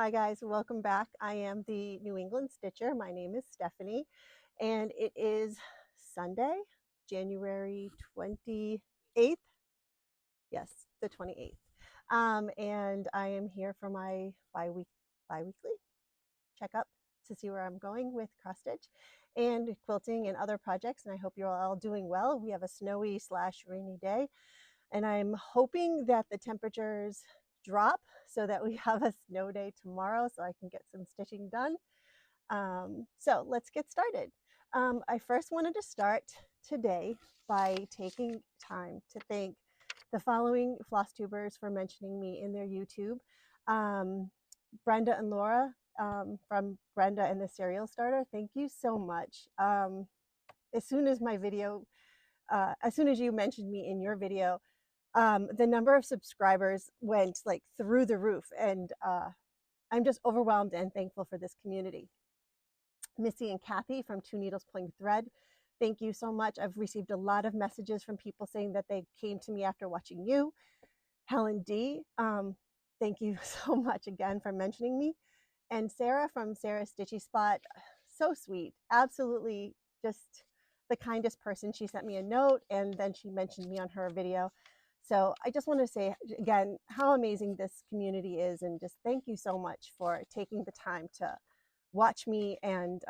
Hi guys, welcome back. I am the New England Stitcher. My name is Stephanie and it is Sunday, January 28th. Yes, the 28th. And I am here for my bi-weekly checkup to see where I'm going with cross stitch and quilting and other projects. And I hope you're all doing well. We have a snowy / rainy day and I'm hoping that the temperatures drop so that we have a snow day tomorrow so I can get some stitching done. So let's get started. I first wanted to start today by taking time to thank the following FlossTubers for mentioning me in their YouTube. Brenda and Laura from Brenda and the Cereal Starter, thank you so much. As soon as you mentioned me in your video, the number of subscribers went like through the roof, and I'm just overwhelmed and thankful for this community. Missy and Kathy from Two Needles Pulling Thread, thank you so much. I've received a lot of messages from people saying that they came to me after watching you. Helen D, thank you so much again for mentioning me. And Sarah from Sarah's Stitchy Spot, so sweet, absolutely just the kindest person. She sent me a note and then she mentioned me on her video. So I just want to say again how amazing this community is, and just thank you so much for taking the time to watch me and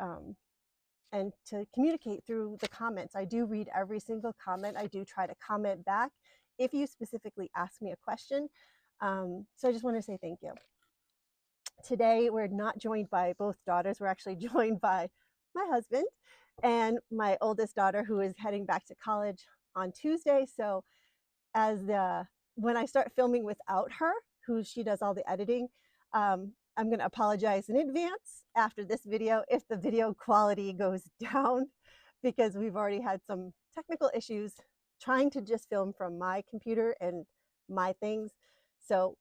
to communicate through the comments. I do read every single comment. I do try to comment back if you specifically ask me a question. So I just want to say thank you. Today we're not joined by both daughters. We're actually joined by my husband and my oldest daughter, who is heading back to college on Tuesday. So when I start filming without her, she does all the editing, I'm going to apologize in advance after this video if the video quality goes down, because we've already had some technical issues trying to just film from my computer and my things. So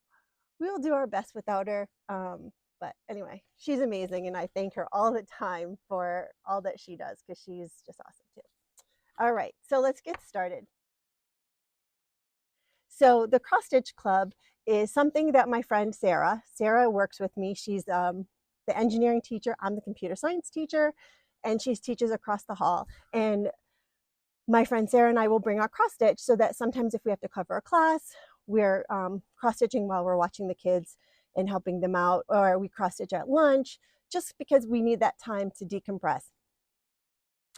we'll do our best without her. But anyway, she's amazing, and I thank her all the time for all that she does, because she's just awesome too. All right, so let's get started. So the Cross Stitch Club is something that my friend Sarah works with me. She's the engineering teacher. I'm the computer science teacher, and she teaches across the hall. And my friend Sarah and I will bring our cross stitch so that sometimes if we have to cover a class, we're cross stitching while we're watching the kids and helping them out, or we cross stitch at lunch, just because we need that time to decompress.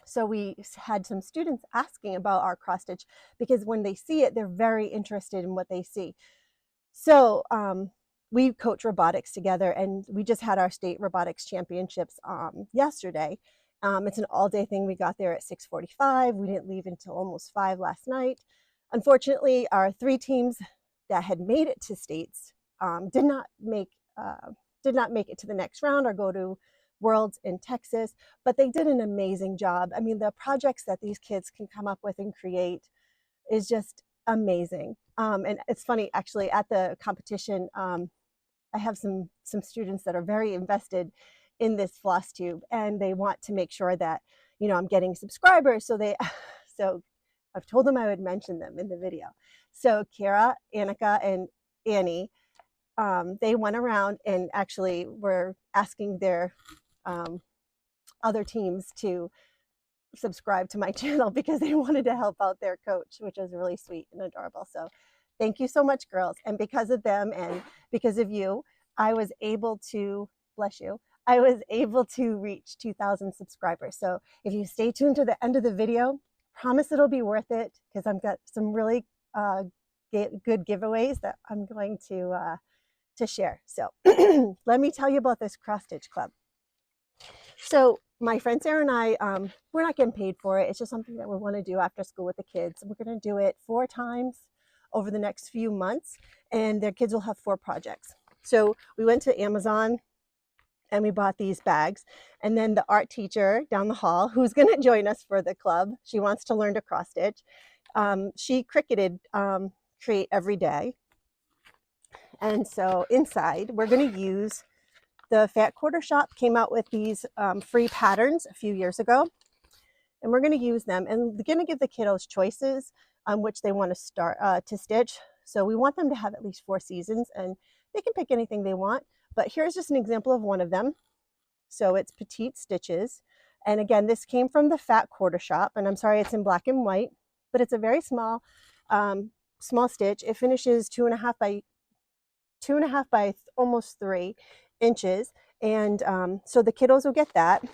So we had some students asking about our cross stitch, because when they see it, they're very interested in what they see. So we coach robotics together, and we just had our state robotics championships yesterday. It's an all-day thing. We got there at 6:45. We didn't leave until almost 5 last night. Unfortunately, our 3 teams that had made it to states did not make it to the next round or go to Worlds in Texas, but they did an amazing job. I mean, the projects that these kids can come up with and create is just amazing. And it's funny, actually, at the competition, I have some students that are very invested in this FlossTube, and they want to make sure that, you know, I'm getting subscribers. So I've told them I would mention them in the video. So Kara, Annika, and Annie, they went around and actually were asking their other teams to subscribe to my channel because they wanted to help out their coach, which was really sweet and adorable. So thank you so much, girls. And because of them and because of you, I was able to, bless you, I was able to reach 2,000 subscribers. So if you stay tuned to the end of the video, promise it'll be worth it, because I've got some really good giveaways that I'm going to share. So let me tell you about this cross stitch club. So my friend Sarah and I, we're not getting paid for it. It's just something that we want to do after school with the kids. We're going to do it 4 times over the next few months, and their kids will have 4 projects. So we went to Amazon and we bought these bags. And then the art teacher down the hall, who's going to join us for the club, she wants to learn to cross stitch. She cricketed Create Every Day. And so inside, we're going to use the Fat Quarter Shop came out with these free patterns a few years ago, and we're going to use them, and we're going to give the kiddos choices on which they want to start to stitch. So we want them to have at least 4 seasons, and they can pick anything they want, But here's just an example of one of them. So it's petite stitches. And again, this came from the Fat Quarter Shop, and I'm sorry it's in black and white, but it's a very small, small stitch. It finishes 2.5 by almost 3 inches. And so the kiddos will get that.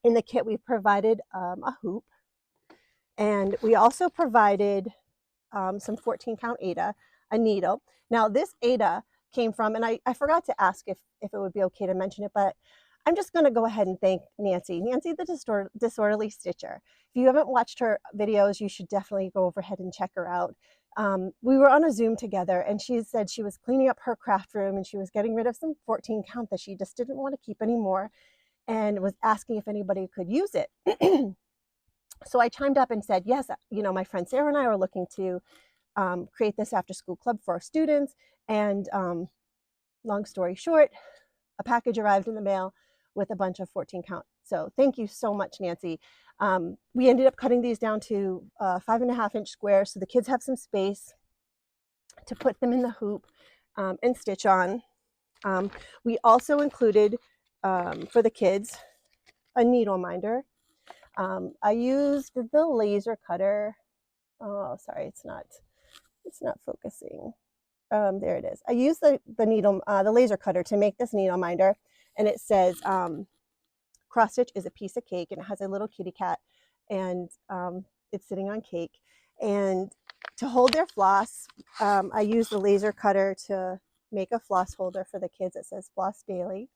In the kit, we've provided a hoop, and we also provided some 14 count Aida, a needle. Now this Aida came from, and I forgot to ask if it would be okay to mention it, but I'm just going to go ahead and thank Nancy the Disorderly Stitcher. If you haven't watched her videos, you should definitely go overhead and check her out. We were on a Zoom together, and she said she was cleaning up her craft room and she was getting rid of some 14 count that she just didn't want to keep anymore, and was asking if anybody could use it. So I chimed up and said, yes, you know, my friend Sarah and I are looking to create this after school club for our students. And long story short, a package arrived in the mail with a bunch of 14 count. So thank you so much, Nancy. We ended up cutting these down to 5.5 inch squares, so the kids have some space to put them in the hoop and stitch on. We also included for the kids a needle minder. I used the laser cutter. Oh, sorry, it's not focusing. There it is. I used the needle, the laser cutter to make this needle minder, and it says cross stitch is a piece of cake, and it has a little kitty cat, and it's sitting on cake. And to hold their floss, I used the laser cutter to make a floss holder for the kids. It says Floss Daily.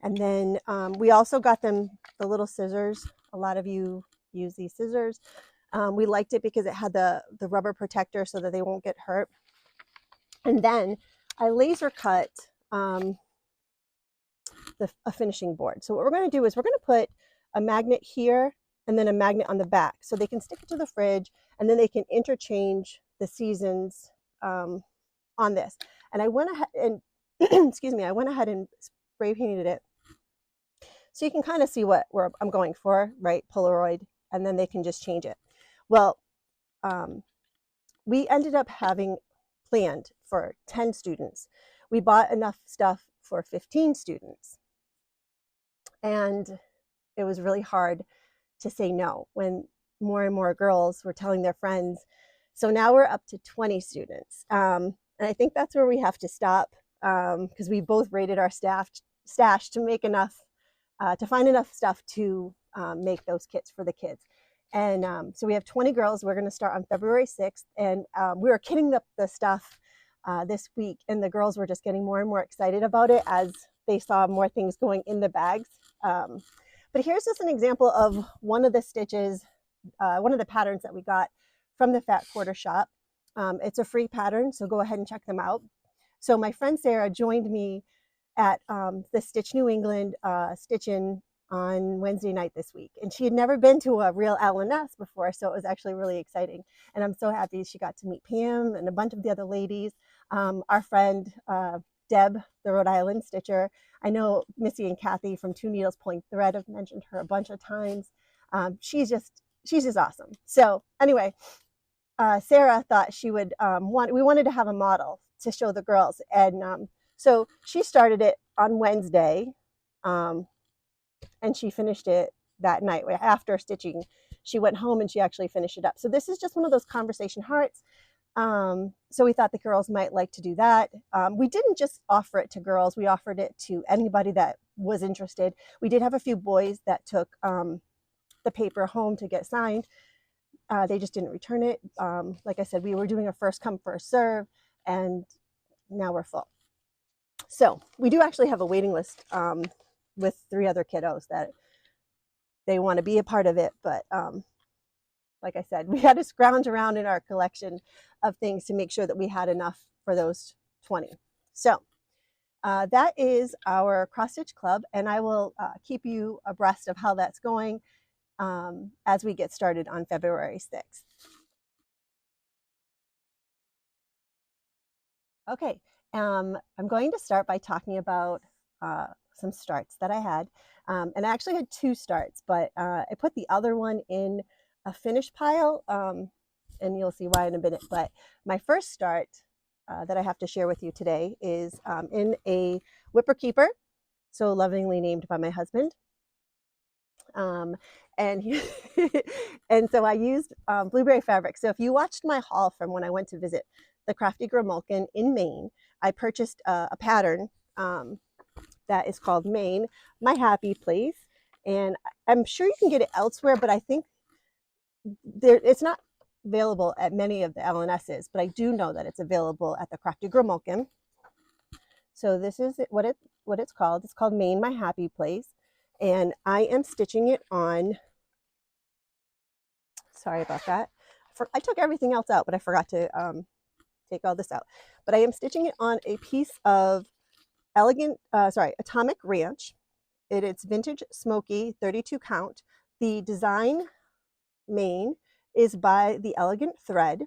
And then we also got them the little scissors. A lot of you use these scissors. We liked it because it had the rubber protector so that they won't get hurt. And then I laser cut a finishing board. So what we're going to do is we're going to put a magnet here and then a magnet on the back so they can stick it to the fridge, and then they can interchange the seasons on this. And I went ahead and excuse me, I went ahead and spray painted it so you can kind of see where I'm going for, right? Polaroid, and then they can just change it. Well, we ended up having planned for 10 students. We bought enough stuff for 15 students. And it was really hard to say no when more and more girls were telling their friends. So now we're up to 20 students. And I think that's where we have to stop, because we both rated our stash to make enough, to find enough stuff to make those kits for the kids. And so we have 20 girls. We're going to start on February 6th. And we were kitting up the stuff this week, and the girls were just getting more and more excited about it as they saw more things going in the bags. But here's just an example of one of the stitches, one of the patterns that we got from the Fat Quarter Shop. It's a free pattern, so go ahead and check them out. So my friend Sarah joined me at the Stitch New England Stitch-In on Wednesday night this week. And she had never been to a real L&S before, so it was actually really exciting. And I'm so happy she got to meet Pam and a bunch of the other ladies. Our friend Deb, the Rhode Island Stitcher. I know Missy and Kathy from Two Needles Point Thread have mentioned her a bunch of times. She's just awesome. So anyway, Sarah thought she would we wanted to have a model to show the girls. And so she started it on Wednesday. And she finished it that night. After stitching, she went home and she actually finished it up. So this is just one of those conversation hearts. So we thought the girls might like to do that. We didn't just offer it to girls. We offered it to anybody that was interested. We did have a few boys that took the paper home to get signed. They just didn't return it. Like I said, we were doing a first come, first serve, and now we're full. So we do actually have a waiting list with 3 other kiddos that they want to be a part of it. But like I said, we had to scrounge around in our collection of things to make sure that we had enough for those 20. So that is our cross stitch club, and I will keep you abreast of how that's going as we get started on February 6th. Okay, I'm going to start by talking about some starts that I had. And I actually had 2 starts, but I put the other one in a finish pile, and you'll see why in a minute. But my first start that I have to share with you today is in a Whipper Keeper, so lovingly named by my husband. And he, and so I used blueberry fabric. So if you watched my haul from when I went to visit the Crafty Grimalkin in Maine, I purchased a pattern that is called Maine, My Happy Place. And I'm sure you can get it elsewhere, but I think it's not available at many of the LNSs, but I do know that it's available at the Crafty Grimalkin. So this is what it's called. It's called Maine, My Happy Place. And I am stitching it on, sorry about that. I took everything else out, but I forgot to take all this out. But I am stitching it on a piece of Atomic Ranch. It's vintage smoky 32 count. The design Maine is by the Elegant Thread,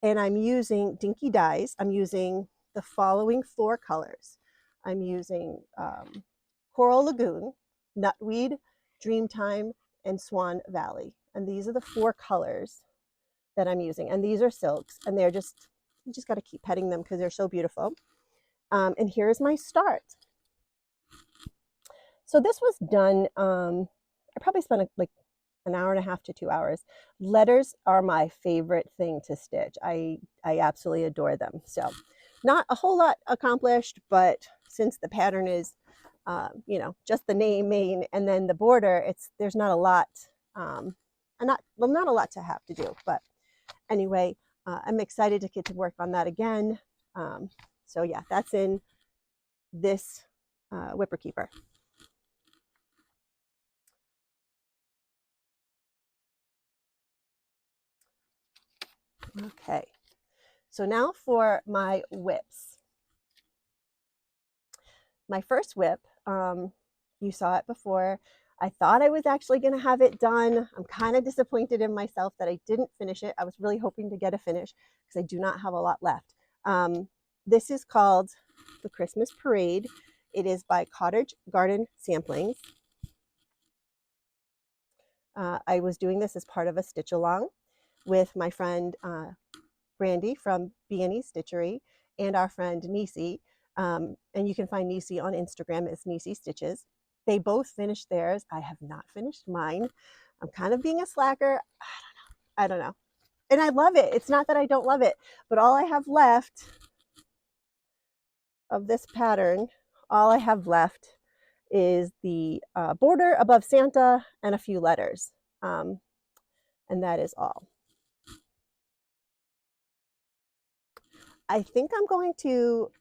and I'm using Dinky Dyes. I'm using the following 4 colors. I'm using Coral Lagoon, Nutweed, Dreamtime, and Swan Valley. And these are the 4 colors that I'm using. And these are silks, and they're just, you just got to keep petting them because they're so beautiful. And here's my start. So this was done, I probably spent like an hour and a half to 2 hours. Letters are my favorite thing to stitch. I absolutely adore them. So not a whole lot accomplished, but since the pattern is, you know, just the name Maine and then the border, there's not a lot, not a lot to have to do. But anyway, I'm excited to get to work on that again. So yeah, that's in this Whipper Keeper. Okay, so now for my whips. My first whip, you saw it before. I thought I was actually going to have it done. I'm kind of disappointed in myself that I didn't finish it. I was really hoping to get a finish because I do not have a lot left. This is called The Christmas Parade. It is by Cottage Garden Samplings. I was doing this as part of a stitch along with my friend Brandy from B&E Stitchery and our friend Nisi. And you can find Nisi on Instagram as Nisi Stitches. They both finished theirs. I have not finished mine. I'm kind of being a slacker. I don't know. And I love it. It's not that I don't love it, but all I have left of this pattern, all I have left is the border above Santa and a few letters. And that is all. I think I'm going to,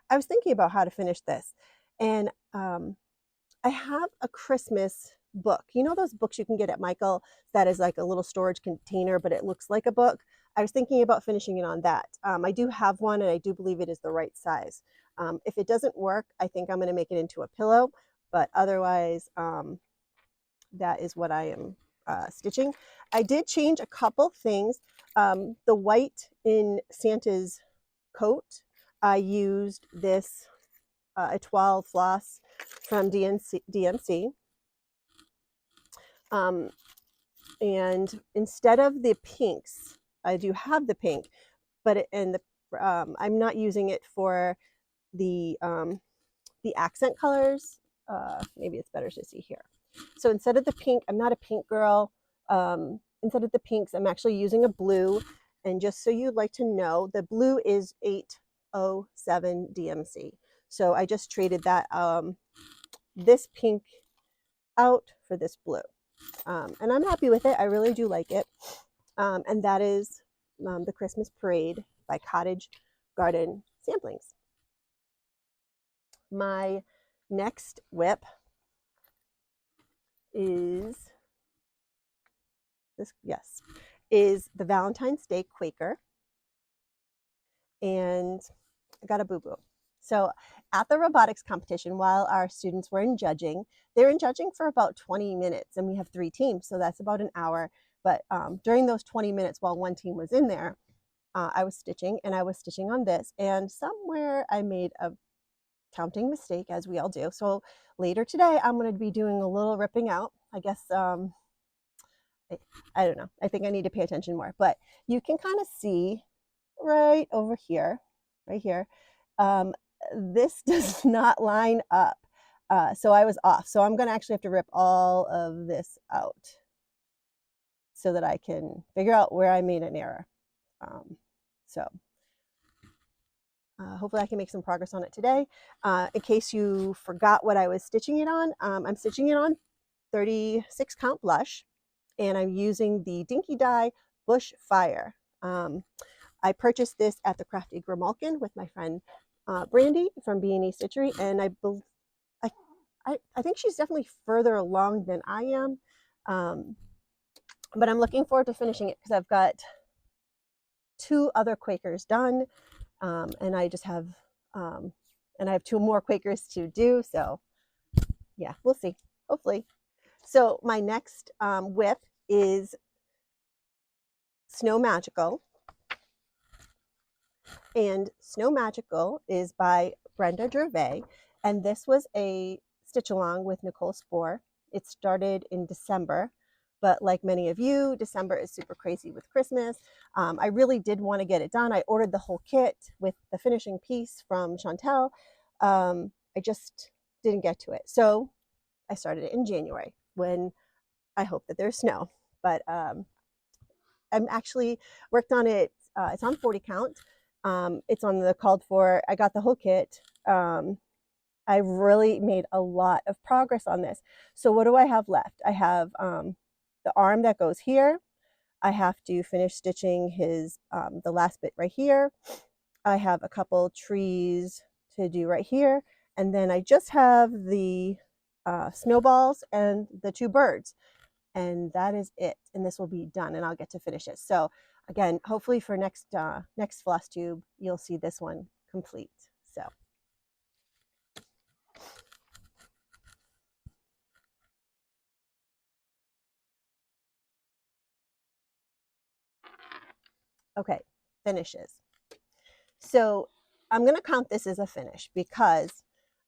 I was thinking about how to finish this. And I have a Christmas book. You know those books you can get at Michael that is like a little storage container, but it looks like a book? I was thinking about finishing it on that. I do have one, and I do believe it is the right size. If it doesn't work, I think I'm going to make it into a pillow, but otherwise, that is what I am stitching. I did change a couple things. The white in Santa's coat, I used this Etoile floss from DMC. And instead of the pinks, I do have the pink, but I'm not using it for the accent colors. Maybe it's better to see here. So instead of the pink, I'm not a pink girl. Instead of the pinks, I'm actually using a blue. And just so you'd like to know, the blue is 807 DMC. So I just traded that this pink out for this blue. And I'm happy with it. I really do like it. And that is The Christmas Parade by Cottage Garden Samplings. My next whip is this, yes, is the Valentine's Day Quaker. And I got a boo-boo. So at the robotics competition, while our students were in judging, they were in judging for about 20 minutes, and we have 3 teams, so that's about an hour. But during those 20 minutes while one team was in there, I was stitching, and I was stitching on this, and somewhere I made a counting mistake, as we all do. So later today, I'm going to be doing a little ripping out. I guess, I don't know. I think I need to pay attention more, but you can kind of see right over here right here. This does not line up. So I was off. So I'm going to actually have to rip all of this out so that I can figure out where I made an error. So hopefully I can make some progress on it today. In case you forgot what I was stitching it on, I'm stitching it on 36 count blush, and I'm using the Dinky Dye Bush Fire. I purchased this at the Crafty Grimalkin with my friend Brandy from B&E Stitchery, and I think she's definitely further along than I am, but I'm looking forward to finishing it because I've got 2 other Quakers done, and I just have and I have 2 more Quakers to do. So yeah, we'll see. Hopefully. So my next whip is Snow Magical, and Snow Magical is by Brenda Gervais, and this was a stitch along with Nicole Spohr. It started in December, but like many of you, December is super crazy with Christmas. I really did want to get it done. I ordered the whole kit with the finishing piece from Chantel. I just didn't get to it. So I started it in January when I hope that there's snow. But I'm actually worked on it. It's on 40 count. It's on the called for. I got the whole kit. I really made a lot of progress on this. So what do I have left? I have the arm that goes here. I have to finish stitching his the last bit right here. I have a couple trees to do right here, and then I just have the snowballs and the 2 birds, and that is it. And this will be done, and I'll get to finish it. So again, hopefully for next FlossTube, you'll see this one complete. So. Okay, finishes. So I'm going to count this as a finish because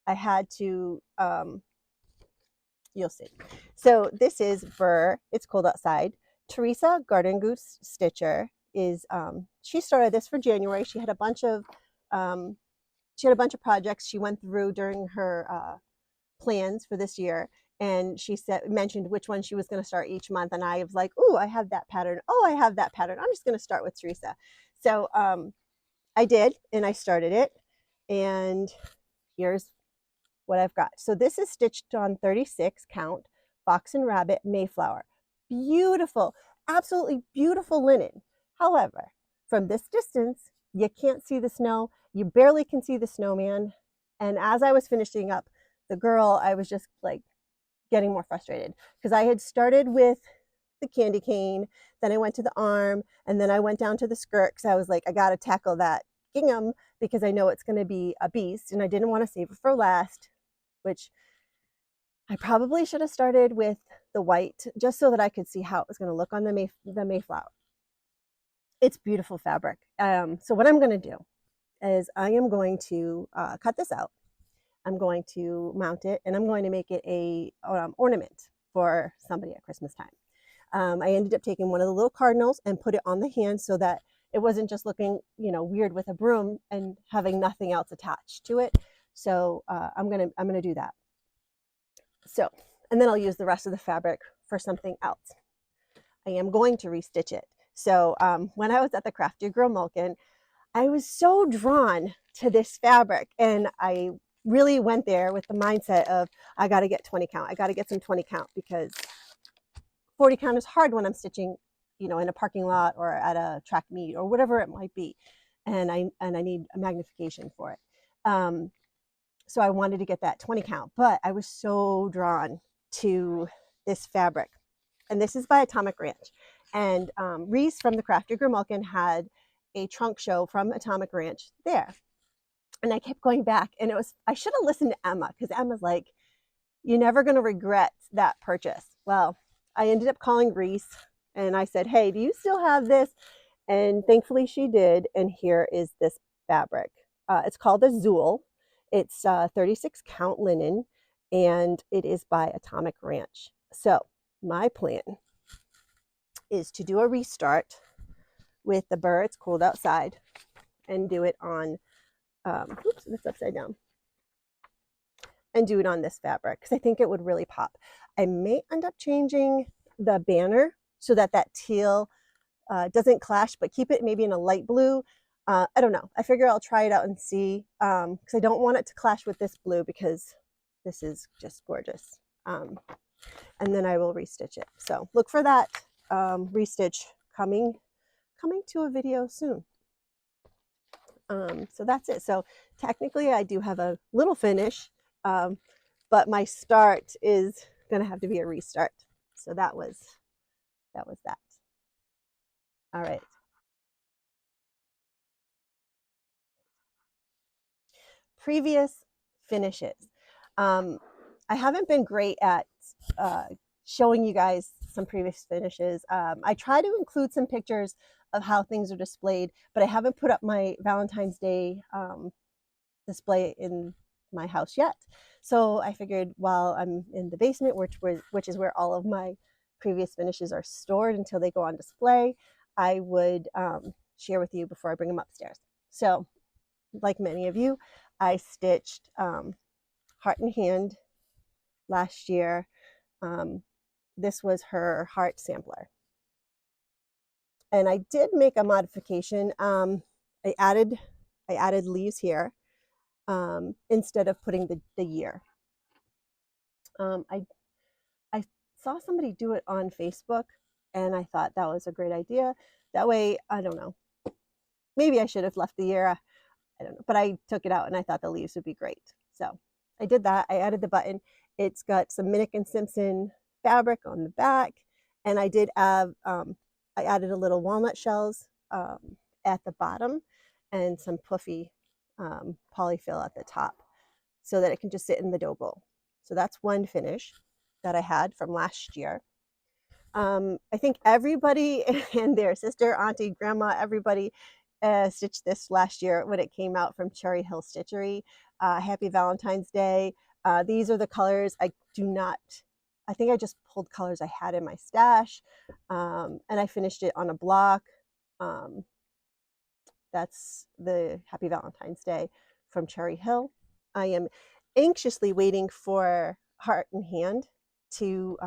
I had to, you'll see. So this is Burr, It's Cold Outside. Teresa Garden Goose Stitcher is, she started this for January. She had a bunch of projects she went through during her plans for this year. And she mentioned which one she was going to start each month. And I was like, oh, I have that pattern. Oh, I have that pattern. I'm just going to start with Teresa. So I did, and I started it. And here's what I've got. So this is stitched on 36 count, Fox and Rabbit Mayflower. Beautiful, absolutely beautiful linen. However, from this distance, you can't see the snow. You barely can see the snowman. And as I was finishing up the girl, I was just like getting more frustrated because I had started with the candy cane, then I went to the arm, and then I went down to the skirt because I was like, I got to tackle that gingham because I know it's going to be a beast, and I didn't want to save it for last, which I probably should have started with the white just so that I could see how it was going to look on the Mayflower. It's beautiful fabric. So what I'm going to do is I am going to cut this out. I'm going to mount it, and I'm going to make it a ornament for somebody at Christmas time. I ended up taking one of the little cardinals and put it on the hand so that it wasn't just looking, weird with a broom and having nothing else attached to it. So I'm gonna do that. So, and then I'll use the rest of the fabric for something else. I am going to restitch it. So when I was at the Crafty Grimalkin, I was so drawn to this fabric, and I really went there with the mindset of I got to get 20 count. I got to get some 20 count because 40 count is hard when I'm stitching, in a parking lot or at a track meet or whatever it might be, and I need a magnification for it. So I wanted to get that 20 count, but I was so drawn to this fabric, and this is by Atomic Ranch. And Reese from the Crafty Grimalkin had a trunk show from Atomic Ranch there. And I kept going back, and I should have listened to Emma because Emma's like, you're never going to regret that purchase. Well, I ended up calling Reese, and I said, hey, do you still have this? And thankfully she did. And here is this fabric. It's called a Zool. It's 36 count linen, and it is by Atomic Ranch. So my plan is to do a restart with the Burr, It's Cold Outside, and do it on oops, it's upside down, and do it on this fabric because I think it would really pop. I may end up changing the banner so that that teal doesn't clash, but keep it maybe in a light blue. I don't know. I figure I'll try it out and see because I don't want it to clash with this blue because this is just gorgeous. And then I will restitch it. So look for that restitch coming to a video soon. So that's it. So technically I do have a little finish, but my start is going to have to be a restart. So that was that. All right. Previous finishes. I haven't been great at showing you guys some previous finishes. I try to include some pictures of how things are displayed, but I haven't put up my Valentine's Day display in my house yet. So I figured while I'm in the basement, which is where all of my previous finishes are stored until they go on display, I would share with you before I bring them upstairs. So like many of you, I stitched Heart and Hand last year. This was her heart sampler. And I did make a modification. I added leaves here instead of putting the year. I saw somebody do it on Facebook, and I thought that was a great idea. That way, I don't know, maybe I should have left the year. I don't know, but I took it out and I thought the leaves would be great. So I did that. I added the button. It's got some Minnick and Simpson fabric on the back, and I did have I added a little walnut shells at the bottom and some puffy polyfill at the top so that it can just sit in the dough bowl. So that's one finish that I had from last year. I think everybody and their sister, auntie, grandma, everybody stitched this last year when it came out from Cherry Hill Stitchery. Happy Valentine's Day. These are the colors. I think I just pulled colors I had in my stash, and I finished it on a block. That's the Happy Valentine's Day from Cherry Hill. I am anxiously waiting for Heart and Hand to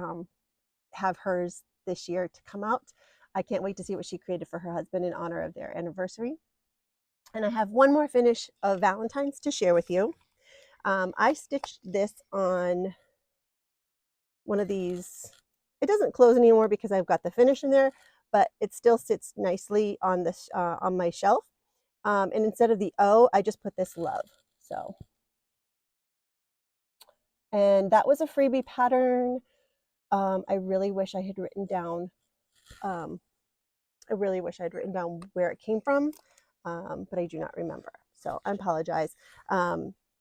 have hers this year to come out. I can't wait to see what she created for her husband in honor of their anniversary. And I have one more finish of Valentine's to share with you. I stitched this on one of these. It doesn't close anymore because I've got the finish in there, but it still sits nicely on this on my shelf. And instead of the O, I just put this love. So, and that was a freebie pattern. I really wish I had written down. I really wish I'd written down where it came from, but I do not remember. So I apologize.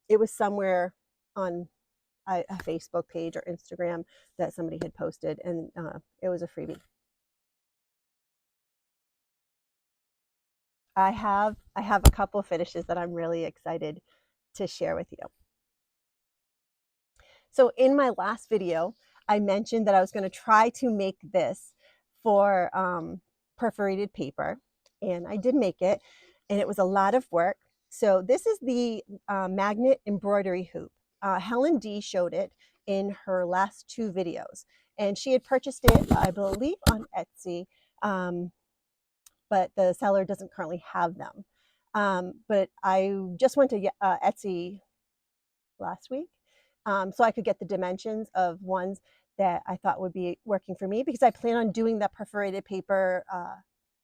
It was somewhere on a Facebook page or Instagram that somebody had posted, and it was a freebie. I have a couple of finishes that I'm really excited to share with you. So in my last video, I mentioned that I was going to try to make this for perforated paper, and I did make it, and it was a lot of work. So this is the magnet embroidery hoop. Helen D showed it in her last two videos, and she had purchased it, I believe, on Etsy, but the seller doesn't currently have them. But I just went to Etsy last week so I could get the dimensions of ones that I thought would be working for me, because I plan on doing the perforated paper,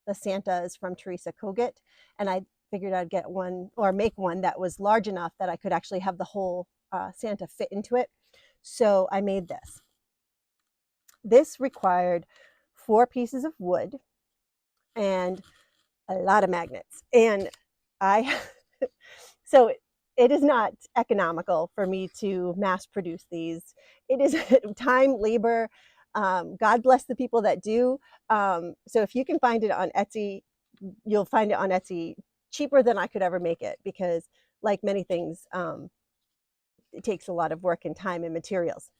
the Santas from Teresa Kogut, and I figured I'd get one or make one that was large enough that I could actually have the whole Santa fit into it. So I made this. This required 4 pieces of wood and a lot of magnets, and I so it is not economical for me to mass produce these. It is time, labor. God bless the people that do. So if you can find it on Etsy, you'll find it on Etsy cheaper than I could ever make it, because like many things, it takes a lot of work and time and materials.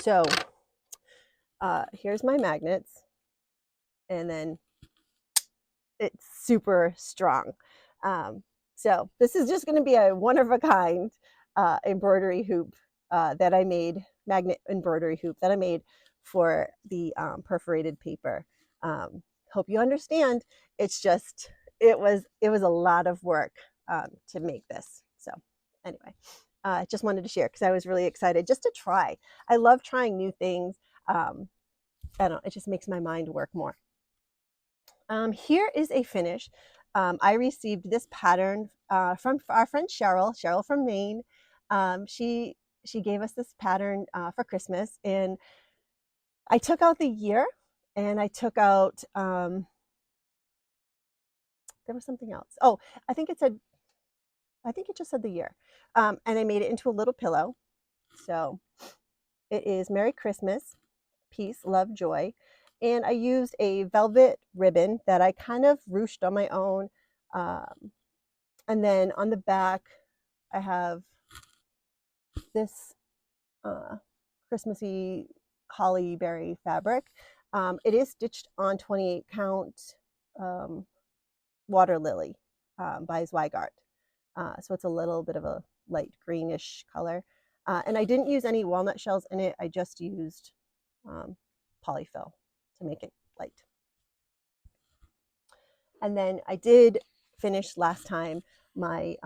So here's my magnets, and then it's super strong. So this is just going to be a one of a kind embroidery hoop that I made, magnet embroidery hoop that I made for the perforated paper. Hope you understand. It's just, it was a lot of work to make this. So anyway, just wanted to share because I was really excited just to try. I love trying new things. I don't know, it just makes my mind work more. Here is a finish. I received this pattern from our friend Cheryl from Maine. She gave us this pattern for Christmas, and I took out the year, and I took out there was something else. Oh, I think it just said the year, and I made it into a little pillow. So it is Merry Christmas, Peace, Love, Joy. And I used a velvet ribbon that I kind of ruched on my own. And then on the back, I have this Christmassy holly berry fabric. It is stitched on 28 count Water Lily by Zweigart. So it's a little bit of a light greenish color. And I didn't use any walnut shells in it. I just used polyfill to make it light. And then I did finish last time my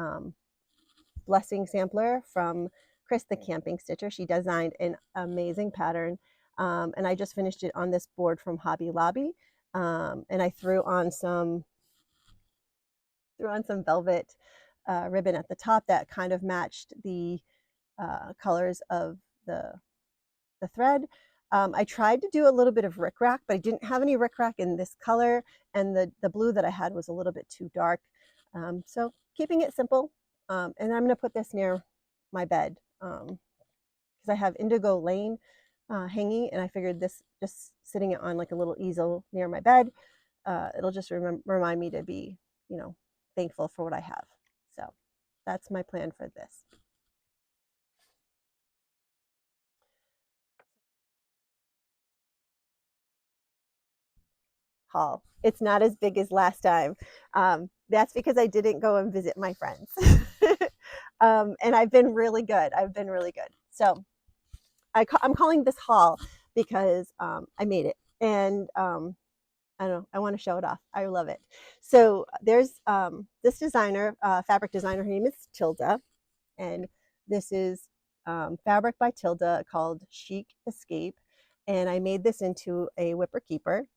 blessing sampler from Chris the Camping Stitcher. She designed an amazing pattern, and I just finished it on this board from Hobby Lobby. And I threw on some velvet ribbon at the top that kind of matched the colors of the thread. I tried to do a little bit of rickrack, but I didn't have any rickrack in this color, and the blue that I had was a little bit too dark. So keeping it simple, and I'm going to put this near my bed because I have Indigo Lane hanging, and I figured this, just sitting it on like a little easel near my bed, it'll just remind me to be, thankful for what I have. So that's my plan for this. Haul. It's not as big as last time. That's because I didn't go and visit my friends. And I've been really good. So I'm calling this haul because I made it. And I don't know, I want to show it off. I love it. So there's this designer, fabric designer, her name is Tilda. And this is fabric by Tilda called Chic Escape. And I made this into a whipper keeper.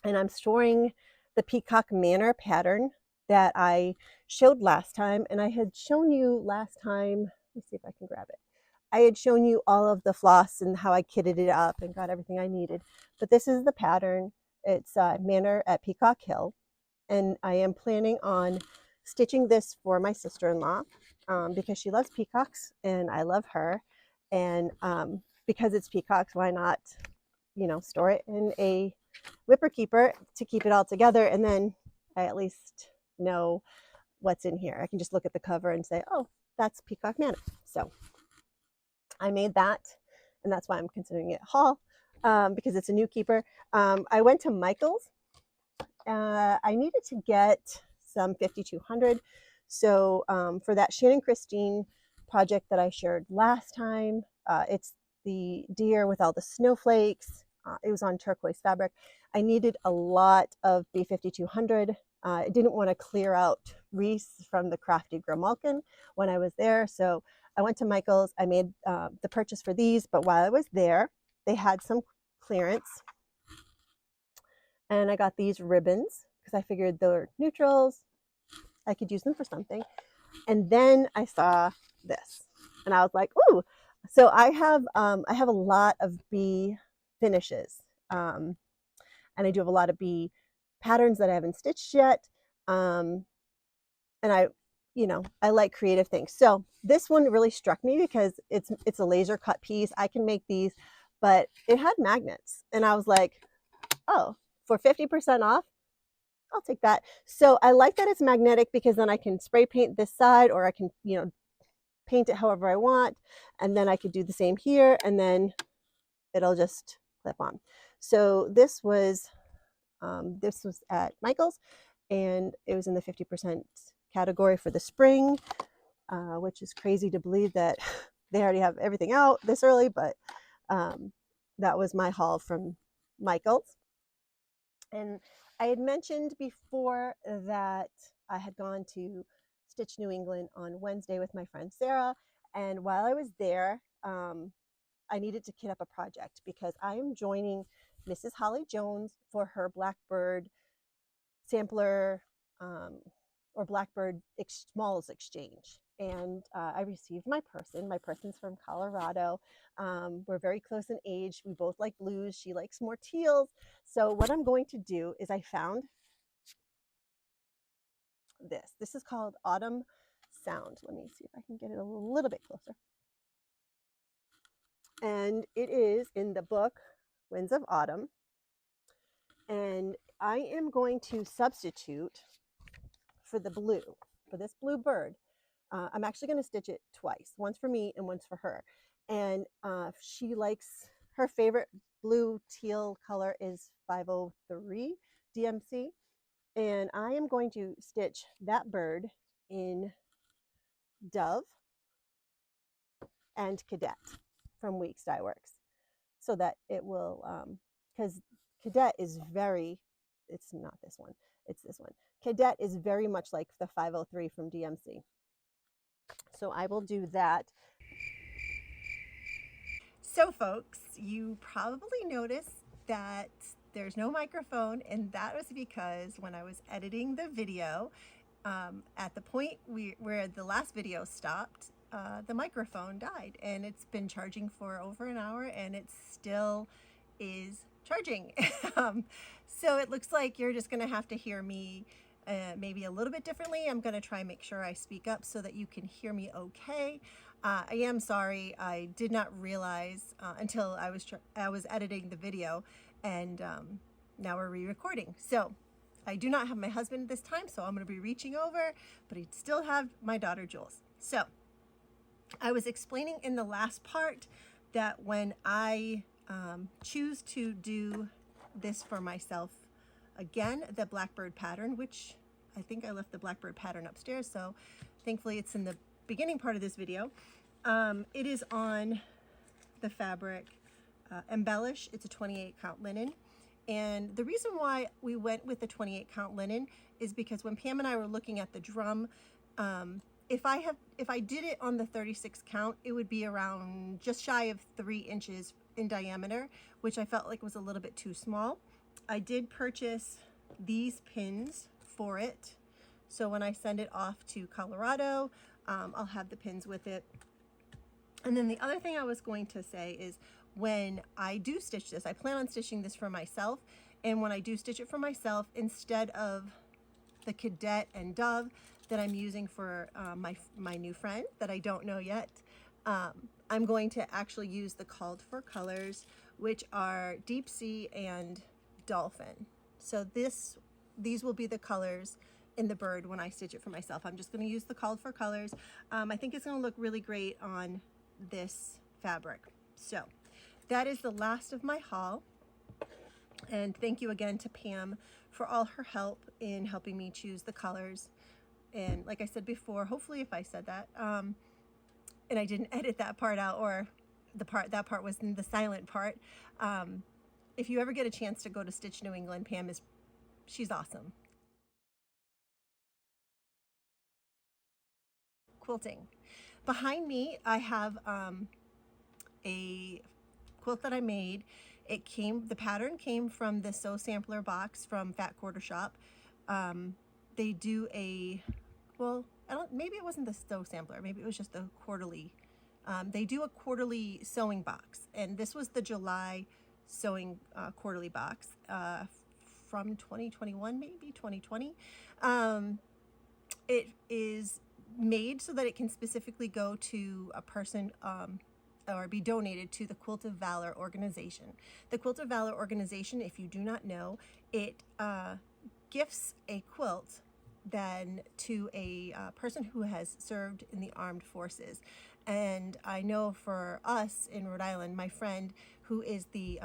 And I'm storing the Peacock Manor pattern that I showed last time. And I had shown you last time, let me see if I can grab it. I had shown you all of the floss and how I kitted it up and got everything I needed. But this is the pattern. It's Manor at Peacock Hill. And I am planning on stitching this for my sister-in-law because she loves peacocks and I love her. And because it's peacocks, why not, store it in a whipper keeper to keep it all together, and then I at least know what's in here. I can just look at the cover and say, oh, that's Peacock Manor. So I made that, and that's why I'm considering it haul, because it's a new keeper. I went to Michael's. I needed to get some 5200. So for that Shannon Christine project that I shared last time, it's the deer with all the snowflakes. It was on turquoise fabric. I needed a lot of B5200. I didn't want to clear out Reese from the Crafty Grimalkin when I was there. So I went to Michael's. I made the purchase for these, but while I was there, they had some clearance. And I got these ribbons because I figured they're neutrals. I could use them for something. And then I saw this and I was like, ooh. So I have a lot of bee finishes. And I do have a lot of bee patterns that I haven't stitched yet. And I like creative things. So this one really struck me because it's a laser cut piece. I can make these, but it had magnets. And I was like, oh, for 50% off, I'll take that. So I like that it's magnetic because then I can spray paint this side, or I can, paint it however I want. And then I could do the same here, and then it'll just clip on. So this was at Michael's, and it was in the 50% category for the spring, which is crazy to believe that they already have everything out this early, but that was my haul from Michael's. And I had mentioned before that I had gone to Stitch New England on Wednesday with my friend Sarah, and while I was there, I needed to kit up a project because I am joining Mrs. Holly Jones for her Blackbird sampler, or Blackbird Smalls exchange. And I received my person. My person's from Colorado. We're very close in age. We both like blues. She likes more teals. So what I'm going to do is I found this. This is called Autumn Sound. Let me see if I can get it a little bit closer. And it is in the book Winds of Autumn. And I am going to substitute for the blue, for this blue bird. I'm actually going to stitch it twice, once for me and once for her. And she likes, her favorite blue teal color is 503 DMC. And I am going to stitch that bird in Dove and Cadet from Weeks Dye Works, so that it will, because Cadet is very, it's not this one, it's this one. Cadet is very much like the 503 from DMC. So I will do that. So folks, you probably noticed that there's no microphone, and that was because when I was editing the video, at the point where the last video stopped, the microphone died, and it's been charging for over an hour and it still is charging. So it looks like you're just gonna have to hear me maybe a little bit differently. I'm gonna try and make sure I speak up so that you can hear me okay. I am sorry, I did not realize until I was editing the video, and now we're re-recording. So I do not have my husband this time, so I'm going to be reaching over, but I still have my daughter Jules. So I was explaining in the last part that when I choose to do this for myself, again, the Blackbird pattern, which I think I left the Blackbird pattern upstairs, so thankfully it's in the beginning part of this video. It is on the fabric Embellish. It's a 28 count linen. And the reason why we went with the 28 count linen is because when Pam and I were looking at the drum, if I did it on the 36 count, it would be around just shy of 3 inches in diameter, which I felt like was a little bit too small. I did purchase these pins for it, so when I send it off to Colorado, I'll have the pins with it. And then the other thing I was going to say is, when I do stitch this, I plan on stitching this for myself, and when I do stitch it for myself, instead of the Cadet and Dove that I'm using for my new friend that I don't know yet, I'm going to actually use the called for colors, which are Deep Sea and Dolphin. So these will be the colors in the bird when I stitch it for myself. I'm just going to use the called for colors. I think it's going to look really great on this fabric. So that is the last of my haul, and thank you again to Pam for all her help in helping me choose the colors. And like I said before, hopefully if I said that and I didn't edit that part out, or that part was in the silent part, if you ever get a chance to go to Stitch New England, Pam she's awesome. Quilting. Behind me I have a quilt that I made. The pattern came from the Sew Sampler box from Fat Quarter Shop. They do maybe it wasn't the Sew Sampler, maybe it was just the quarterly. They do a quarterly sewing box, and this was the July sewing quarterly box from 2021, maybe 2020. It is made so that it can specifically go to a person or be donated to the Quilt of Valor organization. The Quilt of Valor organization, if you do not know, it gifts a quilt then to a person who has served in the armed forces. And I know for us in Rhode Island, my friend who is the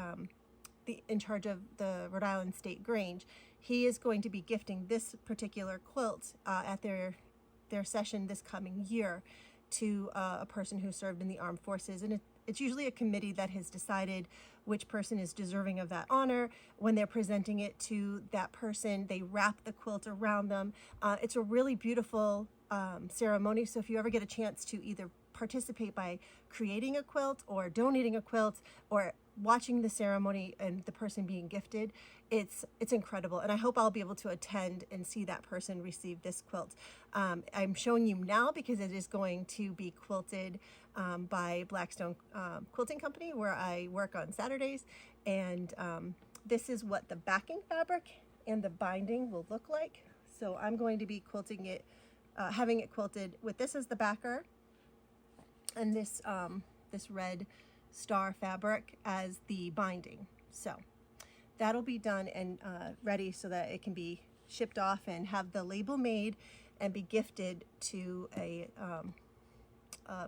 in charge of the Rhode Island State Grange. He is going to be gifting this particular quilt at their session this coming year to a person who served in the armed forces. And it's usually a committee that has decided which person is deserving of that honor. When they're presenting it to that person, they wrap the quilt around them. It's a really beautiful ceremony. So if you ever get a chance to either participate by creating a quilt or donating a quilt or watching the ceremony and the person being gifted, it's incredible. And I hope I'll be able to attend and see that person receive this quilt. I'm showing you now because it is going to be quilted by Blackstone Quilting Company, where I work on Saturdays. And this is what the backing fabric and the binding will look like. So I'm going to be quilting it, having it quilted with this as the backer and this this red star fabric as the binding. So that'll be done and ready so that it can be shipped off and have the label made and be gifted to a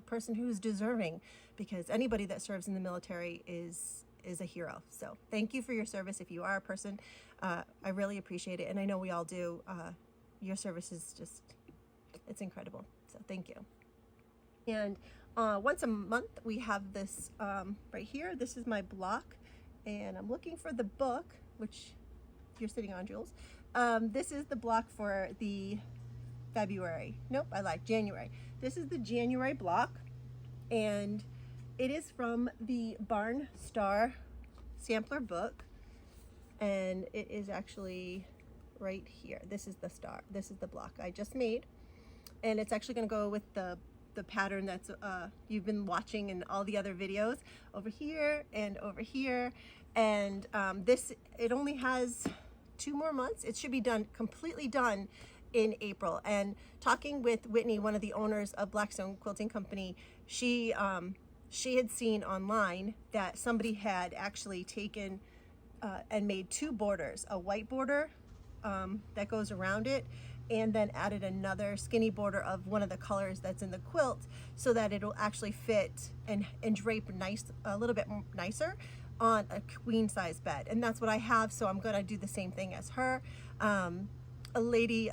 person who's deserving, because anybody that serves in the military is a hero. So thank you for your service. If you are a person, I really appreciate it, and I know we all do. Your service is just, it's incredible. So thank you. And once a month we have this right here. This is my block, and I'm looking for the book, which you're sitting on, Jules. This is the block for the February. Nope, I lied, January. This is the January block, and it is from the Barn Star sampler book, and it is actually right here. This is the star. This is the block I just made, and it's actually going to go with the pattern that's you've been watching in all the other videos over here and over here. And this, it only has 2 more months. It should be done, completely done in April. And talking with Whitney, one of the owners of Blackstone Quilting Company, she had seen online that somebody had actually taken and made 2 borders, a white border that goes around it, and then added another skinny border of one of the colors that's in the quilt, so that it'll actually fit and drape nice, a little bit nicer on a queen size bed. And that's what I have, so I'm gonna do the same thing as her. A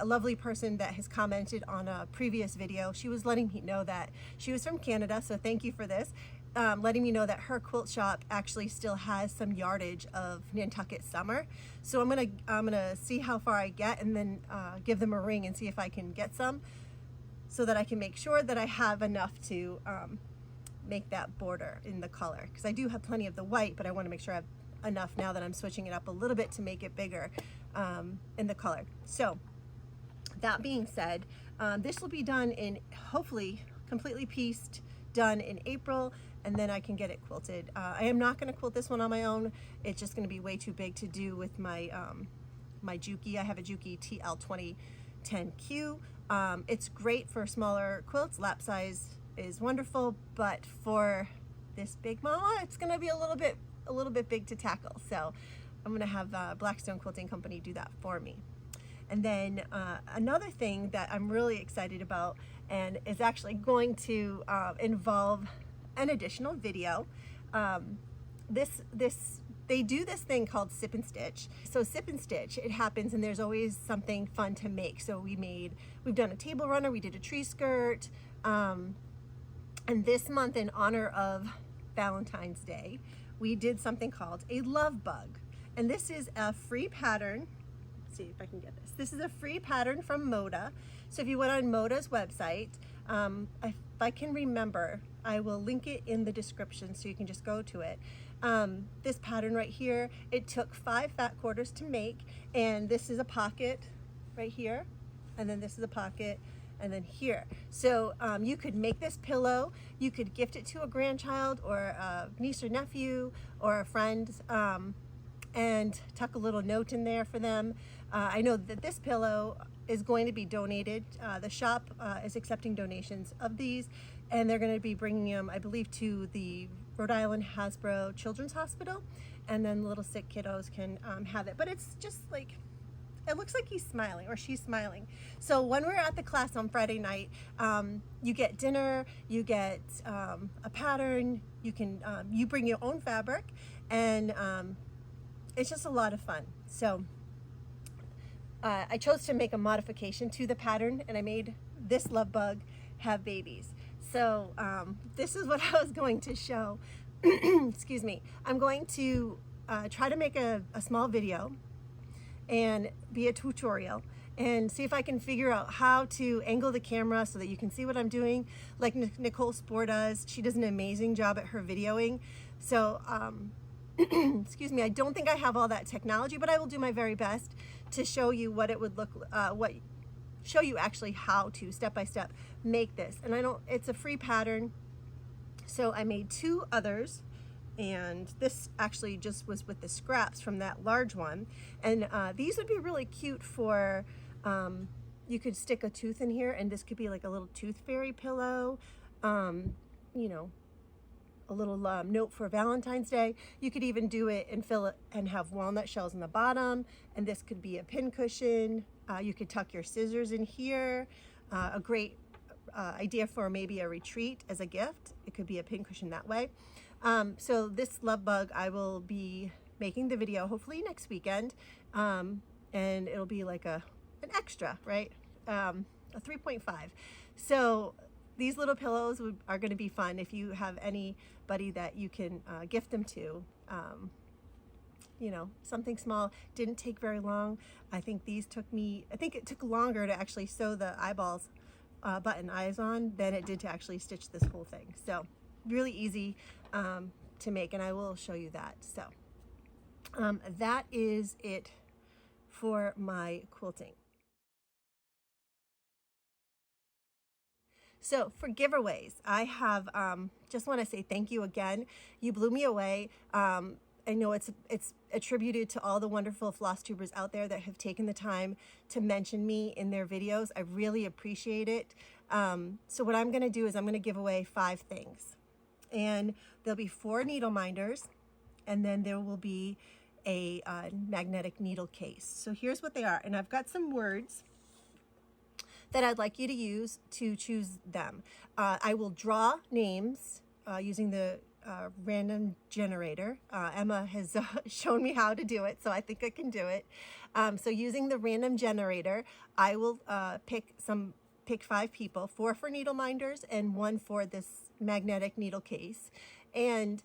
lovely person that has commented on a previous video, she was letting me know that she was from Canada, so thank you for this. Letting me know that her quilt shop actually still has some yardage of Nantucket Summer. So I'm gonna see how far I get, and then give them a ring and see if I can get some, so that I can make sure that I have enough to make that border in the color, because I do have plenty of the white, but I want to make sure I have enough now that I'm switching it up a little bit to make it bigger in the color. So that being said, this will be done in, hopefully completely pieced, done in April, and then I can get it quilted. I am not going to quilt this one on my own. It's just going to be way too big to do with my my Juki. I have a Juki TL2010Q. It's great for smaller quilts. Lap size is wonderful, but for this big mama, it's going to be a little bit big to tackle. So I'm going to have Blackstone Quilting Company do that for me. And then another thing that I'm really excited about, and is actually going to involve an additional video. They do this thing called sip and stitch. So sip and stitch, it happens, and there's always something fun to make. So we've done a table runner, we did a tree skirt, and this month, in honor of Valentine's Day, we did something called a love bug. And this is a free pattern. Let's see if I can get this. This is a free pattern from Moda. So if you went on Moda's website, if I can remember, I will link it in the description so you can just go to it. This pattern right here, it took 5 fat quarters to make, and this is a pocket right here, and then this is a pocket, and then here. So you could make this pillow, you could gift it to a grandchild or a niece or nephew or a friend, and tuck a little note in there for them. I know that this pillow is going to be donated. The shop is accepting donations of these, and they're going to be bringing them, I believe, to the Rhode Island Hasbro Children's Hospital, and then little sick kiddos can have it. But it's just like, it looks like he's smiling or she's smiling. So when we're at the class on Friday night, you get dinner, you get a pattern, you can you bring your own fabric, and it's just a lot of fun. So I chose to make a modification to the pattern, and I made this love bug have babies. So this is what I was going to show. Excuse me. I'm going to try to make a small video and be a tutorial and see if I can figure out how to angle the camera so that you can see what I'm doing, like Nicole Spohr does. She does an amazing job at her videoing. So excuse me, I don't think I have all that technology, but I will do my very best to show you what it would look show you actually how to step by step make this. And it's a free pattern, so I made 2 others, and this actually just was with the scraps from that large one. And these would be really cute for you could stick a tooth in here, and this could be like a little tooth fairy pillow, you know, a little note for Valentine's Day. You could even do it and fill it and have walnut shells in the bottom, and this could be a pin cushion. You could tuck your scissors in here. A great idea for maybe a retreat as a gift. It could be a pin cushion that way. So this love bug, I will be making the video hopefully next weekend, and it'll be like an extra, right? A 3.5. So these little pillows are going to be fun if you have anybody that you can gift them to. You know, something small. Didn't take very long. I think it took longer to actually sew the eyeballs, button eyes on than it did to actually stitch this whole thing. So really easy to make, and I will show you that. So that is it for my quilting. So for giveaways, I have just want to say thank you again. You blew me away. I know it's attributed to all the wonderful FlossTubers out there that have taken the time to mention me in their videos. I really appreciate it. So what I'm going to do is I'm going to give away 5 things, and there'll be 4 needle minders, and then there will be a magnetic needle case. So here's what they are, and I've got some words that I'd like you to use to choose them. I will draw names using the random generator. Emma has shown me how to do it, so I think I can do it. So using the random generator, I will pick 5 people, 4 for needle minders and 1 for this magnetic needle case. And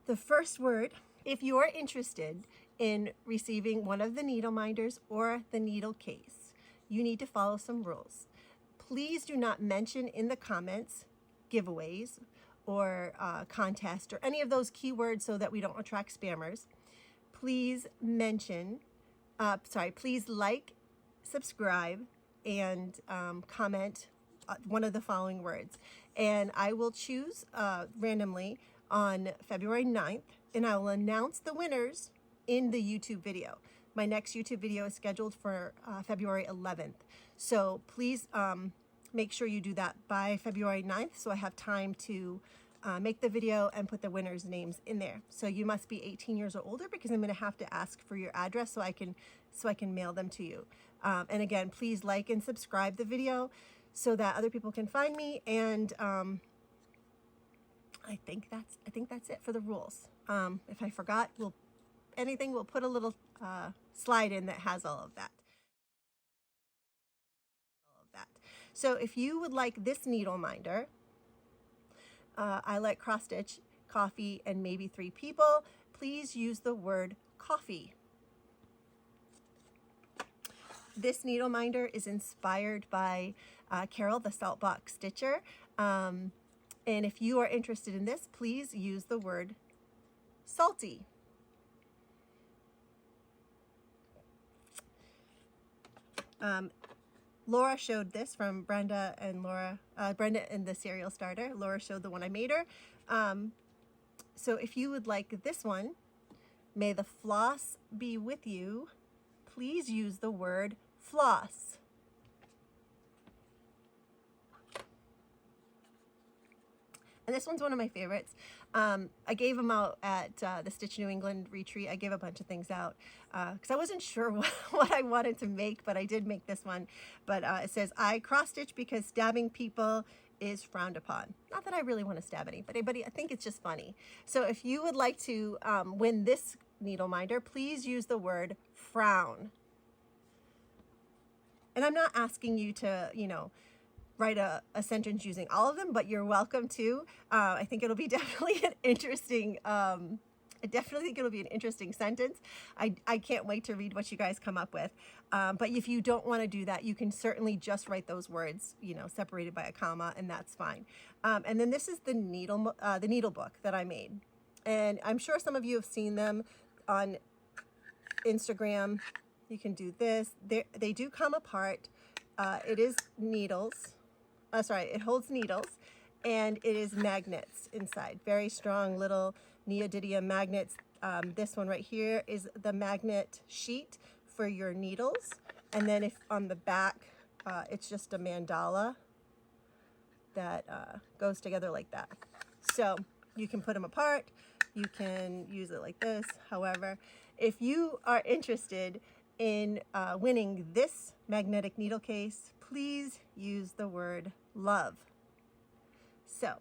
the first word, if you're interested in receiving one of the needle minders or the needle case, you need to follow some rules. Please do not mention in the comments giveaways or contest or any of those keywords so that we don't attract spammers. Please please like, subscribe, and comment one of the following words. And I will choose randomly on February 9th, and I will announce the winners in the YouTube video. My next YouTube video is scheduled for February 11th. So please make sure you do that by February 9th so I have time to make the video and put the winners' names in there. So you must be 18 years or older, because I'm going to have to ask for your address so I can mail them to you. And again, please like and subscribe the video so that other people can find me. And I think that's it for the rules. If I forgot anything, we'll put a little slide in that has all of that. So if you would like this needle minder, I like cross stitch, coffee, and maybe 3 people, please use the word coffee. This needle minder is inspired by Carol the Saltbox Stitcher. And if you are interested in this, please use the word salty. Laura showed this from Brenda and the Cereal Starter. Laura showed the one I made her. So if you would like this one, may the floss be with you, please use the word floss. And this one's one of my favorites. I gave them out at the Stitch New England retreat. I gave a bunch of things out because I wasn't sure what I wanted to make, but I did make this one. But it says, I cross stitch because stabbing people is frowned upon. Not that I really want to stab anybody, but I think it's just funny. So if you would like to win this needle minder, please use the word frown. And I'm not asking you to, you know, write a sentence using all of them, but you're welcome to. I think it'll be definitely an interesting, I definitely think it'll be an interesting sentence. I can't wait to read what you guys come up with. But if you don't want to do that, you can certainly just write those words, you know, separated by a comma, and that's fine. And then this is the needle book that I made. And I'm sure some of you have seen them on Instagram. You can do this. They do come apart. It is needles. It holds needles, and it is magnets inside. Very strong little neodymium magnets. This one right here is the magnet sheet for your needles. And then if on the back, it's just a mandala that goes together like that. So you can put them apart. You can use it like this. However, if you are interested in winning this magnetic needle case, please use the word love. So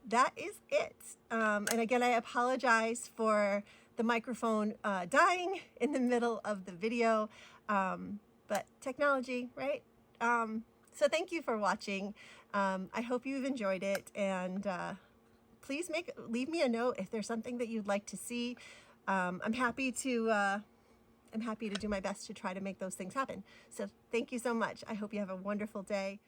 that is it. And again, I apologize for the microphone dying in the middle of the video, but technology, right? So thank you for watching. I hope you've enjoyed it, and please leave me a note if there's something that you'd like to see. I'm happy to do my best to try to make those things happen. So thank you so much. I hope you have a wonderful day.